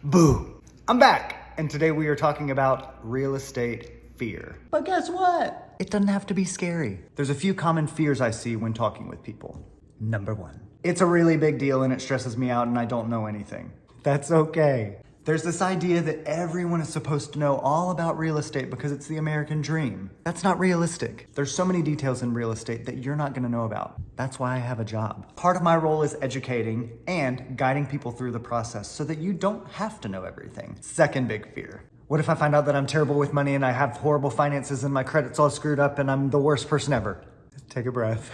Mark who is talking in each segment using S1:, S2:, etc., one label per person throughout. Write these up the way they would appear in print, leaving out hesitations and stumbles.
S1: Boo! I'm back, and today we are talking about real estate fear. But guess what? It doesn't have to be scary. There's a few common fears I see when talking with people. Number one, it's a really big deal and it stresses me out and I don't know anything. That's okay. There's this idea that everyone is supposed to know all about real estate because it's the American dream. That's not realistic. There's so many details in real estate that you're not gonna know about. That's why I have a job. Part of my role is educating and guiding people through the process so that you don't have to know everything. Second big fear. What if I find out that I'm terrible with money and I have horrible finances and my credit's all screwed up and I'm the worst person ever? Take a breath.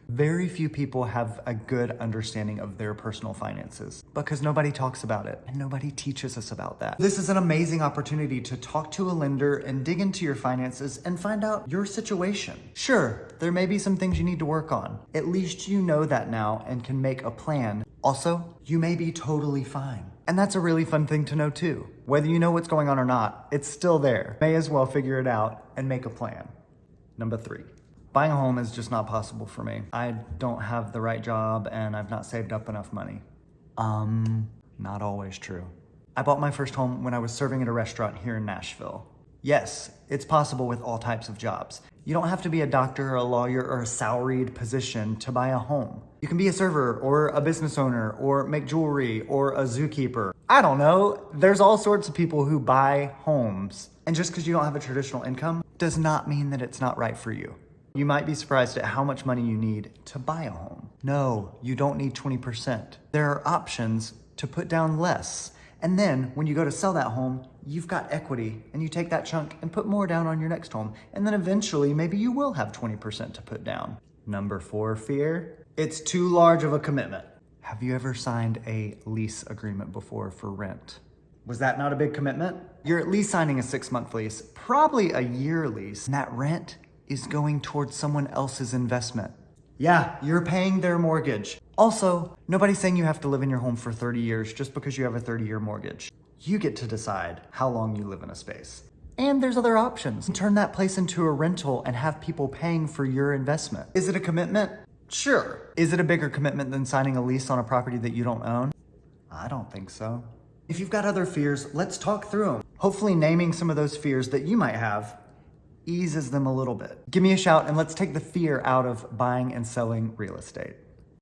S1: Very few people have a good understanding of their personal finances because nobody talks about it and nobody teaches us about that. This is an amazing opportunity to talk to a lender and dig into your finances and find out your situation. Sure, there may be some things you need to work on. At least you know that now and can make a plan. Also, you may be totally fine. And that's a really fun thing to know too. Whether you know what's going on or not, it's still there. May as well figure it out and make a plan. Number three. Buying a home is just not possible for me. I don't have the right job and I've not saved up enough money. Not always true. I bought my first home when I was serving at a restaurant here in Nashville. Yes, it's possible with all types of jobs. You don't have to be a doctor or a lawyer or a salaried position to buy a home. You can be a server or a business owner or make jewelry or a zookeeper. I don't know. There's all sorts of people who buy homes. And just because you don't have a traditional income does not mean that it's not right for you. You might be surprised at how much money you need to buy a home. No, you don't need 20%. There are options to put down less. And then when you go to sell that home, you've got equity and you take that chunk and put more down on your next home. And then eventually maybe you will have 20% to put down. Number four fear, it's too large of a commitment. Have you ever signed a lease agreement before for rent? Was that not a big commitment? You're at least signing a 6-month lease, probably a year lease, and that rent is going towards someone else's investment. Yeah, you're paying their mortgage. Also, nobody's saying you have to live in your home for 30 years just because you have a 30-year mortgage. You get to decide how long you live in a space. And there's other options. Turn that place into a rental and have people paying for your investment. Is it a commitment? Sure. Is it a bigger commitment than signing a lease on a property that you don't own? I don't think so. If you've got other fears, let's talk through them. Hopefully naming some of those fears that you might have eases them a little bit. Give me a shout and let's take the fear out of buying and selling real estate.